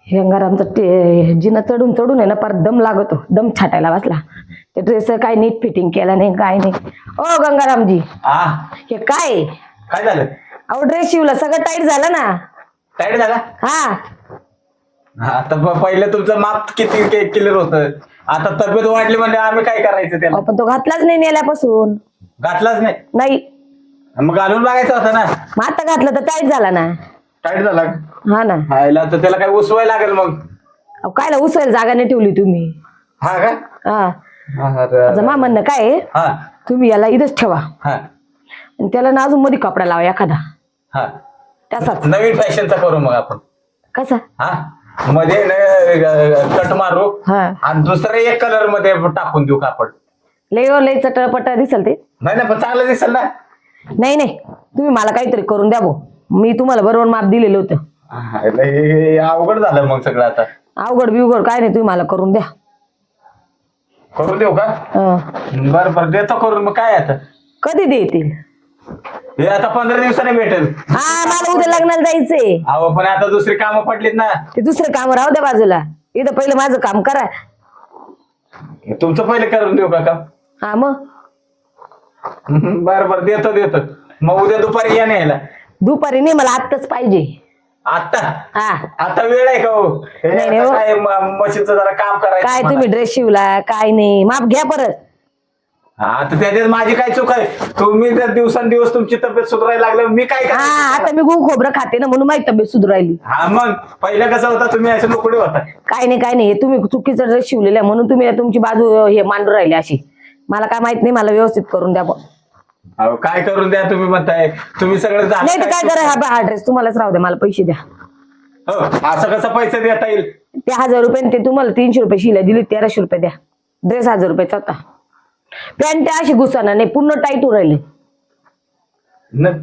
गंगारामचा जिना चढून चढून आहे ना पर दम लागतो, दम छाटायला बसला. ते ड्रेस काय नीट फिटिंग केला नाही, काय नाही. ओ गंगारामजी, हे काय काय झालं? अहो ड्रेस शिवला, सगळं टाईट झालं ना. टाईट झाला? हा. आता पहिलं तुमचं माप किती क्लिअर होतं, आता तब्येत वाढली म्हणजे आम्ही काय करायचं त्याला? पण तो घातलाच नाही नेल्यापासून. घातलाच नाही? नाही. मग घालून बघायचं होतं ना. मग आता घातलं तर टाईट झाला ना. टाईट झाला? हा ना. हायला तर त्याला काय उसवायला लागेल मग. अहो कायला उचलायला जागा नाही ठेवली तुम्ही? हा का? हा. अरे. मा म्हणणं काय आहे, हा तुम्ही याला इथंच ठेवा हा आणि त्याला ना अजून मध्ये कपडा लावा एखादा हा त्याचाच. नवीन फॅशनचा करू मग आपण. कसा? हा मध्ये कट मारू हा. आणि दुसऱ्या एक कलर मध्ये टाकून देऊ कापड. लय चटळपटा दिसल ते. नाही ना, पण चांगलं दिसेल ना. नाही नाही, तुम्ही मला काहीतरी करून द्या भाऊ. मी तुम्हाला बरोबर माप दिलेलं होतं. हे अवघड झालं मग सगळं आता. अवघड बिवघड काय नाही, तुम्ही मला करून द्या. करून देऊ का? बरं बरं देतो करून. मग काय आता कधी देतील? हे आता 15 दिवसाने भेटेल. हा, मला उद्या लग्नाला जायचंय. अहो पण आता दुसरी कामं पडलीत ना. ते दुसरं काम राहू द्या बाजूला, इथं पहिलं माझं काम करा. तुमचं पहिले करून देऊ का काम? हा मग. बरं बरं देतो. मग उद्या दुपारी या न्यायला. दुपारी नाही, मला आत्ताच पाहिजे. आता? हा. आता वेळ आहे का हो? नाही हो. काय मशीनचं जरा काम करायचं. काय तुम्ही ड्रेस शिवला काय नाही, माप घ्या परत. आता त्याच्यात माझी काय चूक आहे? तुम्ही तर दिवसांदिवस तुमची तब्येत सुधारायला लागलं, मी काय हा, करायचं? आता मी गहू खोबरं खाते ना, म्हणून माझी तब्येत सुधारायली. हा मग पहिलं कसं होता, तुम्ही असे लोकडे होता. काय नाही, हे तुम्ही चुकीचा ड्रेस शिवलेला आहे म्हणून तुम्ही तुमची बाजू हे मांडून राहिली अशी. मला काय माहित नाही, मला व्यवस्थित करून द्या. अहो काय करून द्या तुम्ही म्हणताय? तुम्ही सगळं नाही तर काय करा, हा ड्रेस तुम्हालाच राहू द्या, मला पैसे द्या. हो, असं कसं पैसे देता येईल? ते 1000 रुपये ते तुम्हाला 300 रुपये शिलाई दिली, 1300 रुपये द्या. ड्रेस 1000 रुपयाचा होता. पॅन्ट अशी घुसाना नाही, पूर्ण टाईट होऊन राहिली.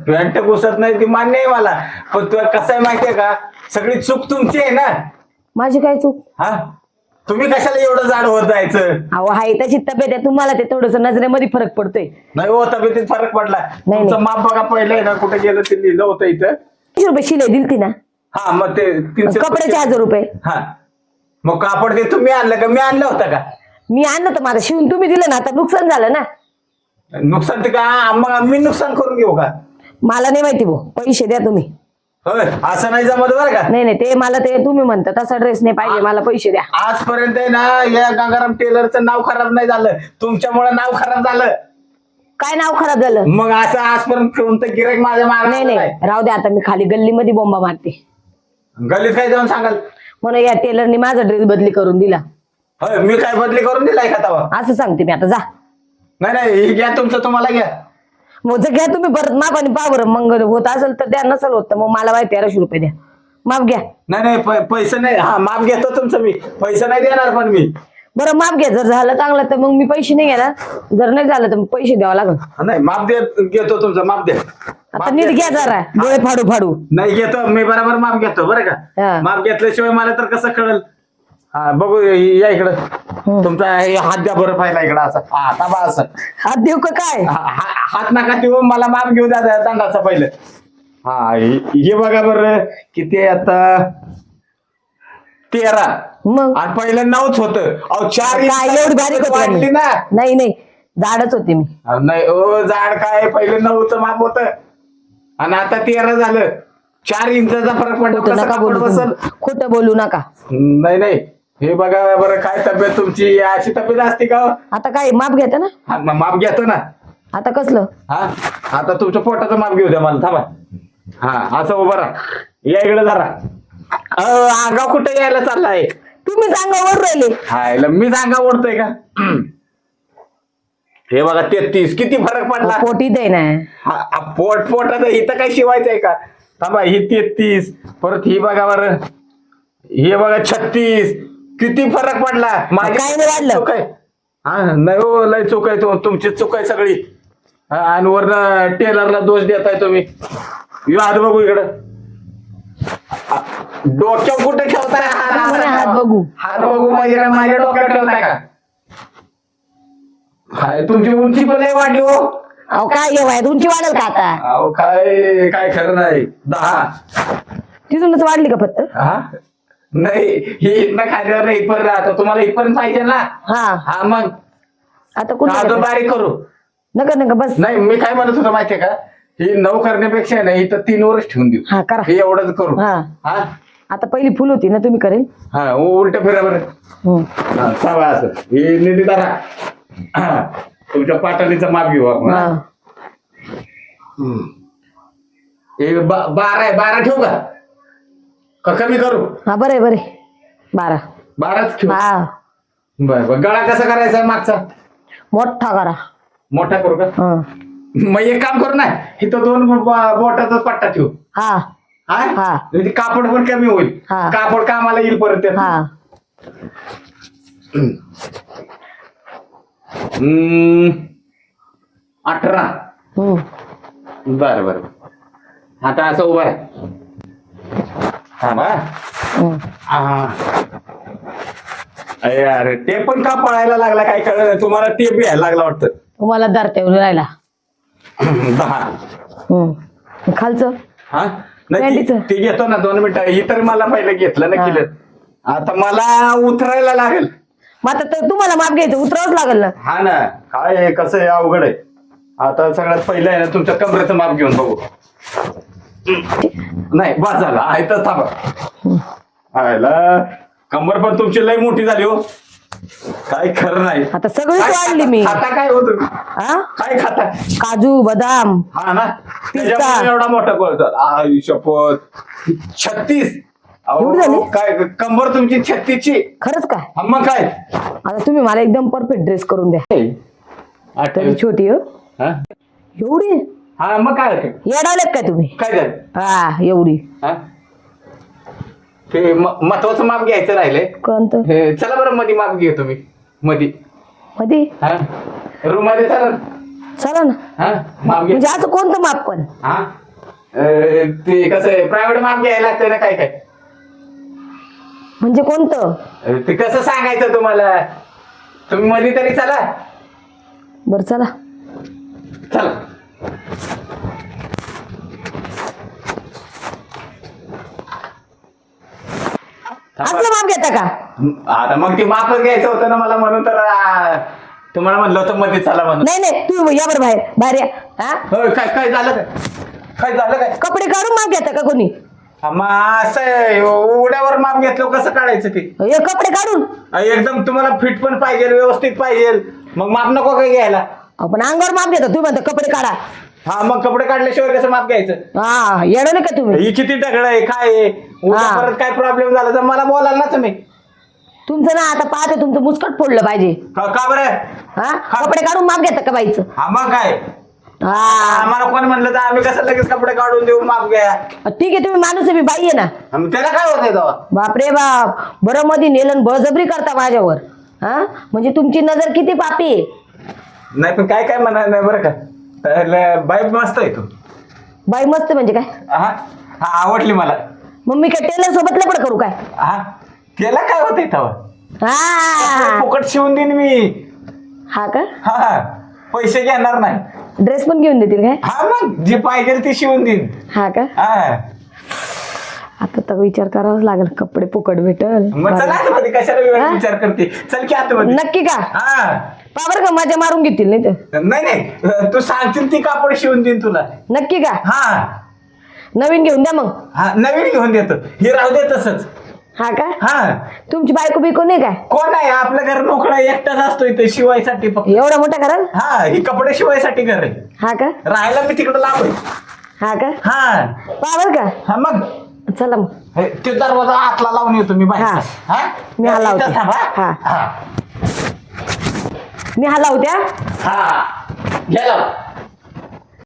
पॅन्ट घुसत नाही ती मान्य आहे मला, पण तुला कसं आहे माहितीये का, सगळी चूक तुमची आहे ना. माझी काय चूक? हा, तुम्ही कशाला एवढं जाड होत जायचं? अहो हाय तशी तब्येत आहे, तुम्हाला ते थोडस नजरेमध्ये फरक पडतोय. नाही हो, तब्येतीत फरक पडला. नाही. तुमचं माप बघा पहिलं ना, कुठे गेलं ते लिहिलं होतं इथं. 300 रुपये शिलाई दिली ना. हा मग ते 300 कपड्याचे 1000 रुपये. हा मग कापड ते तुम्ही आणलं का मी आणलं होतं का? मी आणलं तर मला शिवून तुम्ही दिलं ना, आता नुकसान झालं ना. नुकसान ते का मग मी नुकसान करून घेऊ का? मला नाही माहिती भाऊ, पैसे द्या तुम्ही. होय, असं नाही जमत बरं का. नाही ते मला ते तुम्ही म्हणता तसा ड्रेस नाही पाहिजे, मला पैसे द्या. आजपर्यंत आहे ना, या गंगाराम टेलरचं नाव खराब नाही झालं, तुमच्यामुळे नाव खराब झालं. काय नाव खराब झालं? मग असं आजपर्यंत कोणतं गिराईक माझ्या मागे नाही राहू द्या, आता मी खाली गल्लीमध्ये बोंबा मारते. गल्लीत काय जाऊन सांगाल? म्हणून या टेलरनी माझा ड्रेस बदली करून दिला. होय, मी काय बदली करून दिलाय का तवा? असं सांगते मी, आता जा. नाही हे घ्या तुमचं, तुम्हाला घ्या. मग जर घ्या तुम्ही परत माप आणि पा बरं, मग होत असेल तर द्या, नसेल होत तर मग मला 1300 रुपये द्या. माप घ्या. नाही पैसे नाही. हा माप घेतो तुमचं मी, पैसे नाही देणार पण मी. बरं माप घ्या, जर झालं चांगलं तर मग मी पैसे नाही घेणार, जर नाही झालं तर मग पैसे द्यावं लागल. नाही माप घेतो तुमचं, माप द्या. आता नीट घ्या जरा, डोळे फाडू. नाही घेतो मी, बरोबर माप घेतो बरं हा. का. माप घेतल्याशिवाय मला तर कसं कळल? हा बघू या इकडं. तुमचा हात द्या बरं पाहिला इकडं, असं आता बा असं हात देऊ का काय? हात नका देऊ, मला माप घेऊ द्या दंडाचा पहिलं. हा हे बघा बरं किती आहे आता, 13. मग आणि पहिलं 9च होतं. अहो 4 काय एवढी बारीक वाढली होती ना. नाही झाडच होते मी. नाही ओ, जाड काय, पहिलं 9चं माप होतं आणि आता 13 झालं. 4 इंचाचा फरक पडतो. कसं नका कापड बोलू, बसल? खोटं बोलू नका. नाही हे बघा बरं, काय तब्येत तुमची, अशी तब्येत असते का? आता काय माप घेता ना? हा, माप घेतो ना. आता कसलं? हा आता तुमच्या पोटाचं माप घेऊ द्या मला, थांबा. हा असं उभं राहा, या इकडे जरा. आगाव कुठे यायला चाललाय? तुम्ही अंगावर राहिले. हायला मी अंगा ओढतोय का? हे बघा 33, किती फरक पडला. पोटीत आहे ना. पोटाचं इथं काय शिवायचंय का? थांबा, ही 33, परत ही बघा बरं, हे बघा 36, किती फरक पडला. माझी काय नाही वाढलं. चूक आहे. हा नाही हो, लय चूक आहे, तुमची चूक आहे सगळी. आणि वरनं टेलरला दोष देताय तुम्ही. हात बघू इकडं, डोक्यावर कुठे ठेवताय हात बघू. हात बघू म्हणजे काय माझ्या डोक्यावर ठेवताय का? तुमची उंची पण लय वाढली हो. अहो काय घेवाय, तुमची वाढेल का आता? अहो काय खरं नाही. 10 तिथूनच वाढली का फक्त? हा नाही ही इथनं खाल्यावर नाही इथपर्यंत राहतो तुम्हाला इथपर्यंत पाहिजे ना. हा हा मग आता कुठे अजून बारीक करू. नका बस. नाही मी काय म्हणत होतो माहितीये का ही 9 करण्यापेक्षा नाही तर 3 वर्ष ठेवून देऊ. हा करा. हे एवढंच करू. हा हा आता पहिली फुल होती ना तुम्ही करेल. हा उलट फिरा बरं. हा चावा असं हे निधी धरा. हा, तुमच्या पाटलीचं माप घेऊ आपण. हा हे 12 आहे 12 ठेवू का कमी करू. हा बरे 12. 12च ठेवू. हा बर गळा कसा करायचा मागचा मोठा करा. मोठा करू का. हा मग एक काम करू ना इथं 2 बोटाचा पट्टा ठेवू. हा हा हा. म्हणजे कापड पण कमी होईल. हा. कापड कामाला येईल परत त्यात. हा 18. बर आता असं उभं आहे. अरे ते पण का पळायला लागला काय कळलं तुम्हाला. ते बी यायला लागला वाटतं. तुम्हाला दरते राहिला. 10. खालचं हा नाही भेंडीचं. ते घेतो ना 2 मिनिटं. ही तर मला पहिलं घेतलं ना केलं. आता मला उतरायला लागेल. मग आता तर तुम्हाला माप घ्यायचं उतरावंच लागेल ना. हा ना काय आहे, कसं आहे अवघड आहे. आता सगळ्यात पहिलं आहे ना तुमच्या कमरेचं माप घेऊन बघू. नाही बस झालं आहे तर थांबा. आयला कंबर पण तुमची लई मोठी झाली हो. काय खरं नाही. आता सगळीच वाढली मी. खाता काय होत हा काय खाता. काजू बदाम. हा ना त्याच्यामुळे एवढा मोठा बोलतात. आई शपथ 36. एवढी झाली? काय कंबर तुमची 36ची. खरंच काय. हा, मग काय आता तुम्ही मला एकदम परफेक्ट ड्रेस करून द्या. तरी छोटी हो हा एवढी. हा मग काय होते येडावलेत काय तुम्ही. काय झालं. हा एवढी. हा ते महत्वाचं माप घ्यायचं राहिलंय. कोणतं चला बरं मध्ये माप घे तुम्ही मध्ये. मध्ये हा रूम मध्ये चला. चला ना. हा माप घे. म्हणजे असं कोणतं माप पण. हा ते कसं आहे प्रायव्हेट माप घ्यायला लागतं ना काय काय. म्हणजे कोणतं. ते कसं सांगायचं तुम्हाला. तुम्ही मध्ये तरी चला. बर चला. चला असलं माप घेता का. आता मग ते मापच घ्यायचं होतं ना मला म्हणून तर तुम्हाला म्हणलं होतं मध्ये चला म्हणून. नाही तुम्ही या बरं बाहेर या. हा काय काय झालं काय झालं काय. कपडे काढून माप घेता का कोणी. मग असं आहे, उड्यावर माप घेतलं कसं काढायचं ते. हे कपडे काढून. एकदम तुम्हाला फिट पण पाहिजे व्यवस्थित पाहिजे. मग माप नको काय घ्यायला. आपण अंगावर माप घेता तुम्ही म्हणता कपडे काढा. हा मग कपडे काढल्याशिवाय कसं माप घ्यायचं. हा येडवले का तुम्ही. ही किती दगड आहे काय आहे. उद्या हा. परत काय प्रॉब्लेम झाला तर मला बोलाल ना तुम्ही. तुमचं ना आता पाहते तुमचं मुस्कट फोडलं पाहिजे. का बरं. हा कपडे काढून माप घेता का बाईचं. हा मग काय हा आम्हाला कोण म्हणलं तर आम्ही कसं लगेच कपडे काढून देऊ माप घ्या. ठीक आहे तुम्ही माणूस आहे मी बाई आहे ना. मग त्याला काय होतंय तेव्हा. बापरे बाप बरं मध्ये नेलन बळजबरी करता माझ्यावर. हा म्हणजे तुमची नजर किती पापी आहे. नाही पण काय काय म्हणा नाही बरं का. बाईक मस्त आहे तू. बाई मस्त म्हणजे काय. हा हा आवडली मला. मग मी काय टेलर सोबत लपड करू काय. हा त्याला काय होतंय तेव्हा. हा फुकट शिवून देईन मी. हा का हा पैसे घेणार नाही. ड्रेस पण घेऊन देतील काय. हा मग जे पाहिजे ते शिवून देईन. हा का हा आता तर विचार करावाच लागेल कपडे फुकट भेटल. मग चला आतमध्ये कशाला वेगळा विचार करते. चल की आतमध्ये. नक्की का हा पाबर का माझ्या मारून घेतील नाही तर. नाही तू सांगतील ती कापड शिवून देईन तुला. नक्की का हा नवीन घेऊन द्या मग. हा नवीन घेऊन देतो. हे राहू दे तसंच. हा का हा तुमची बायको बिको नाही काय. कोण आहे आपलं घर नोकरा एकटाच असतो इथे शिवायसाठी फक्त. एवढा मोठा कराल. हा ही कपडे शिवायसाठी घर आहे. हा का राहायला मी तिकडे लांब आहे. हा का हा पाबर का. हा मग चला मग. ते दरवाजा आतला लावून येतो मी बाहेर. हा. हा मी हा लावते. इथंच थांब, हा? हा. हा मी हा लावत्या. हा गेला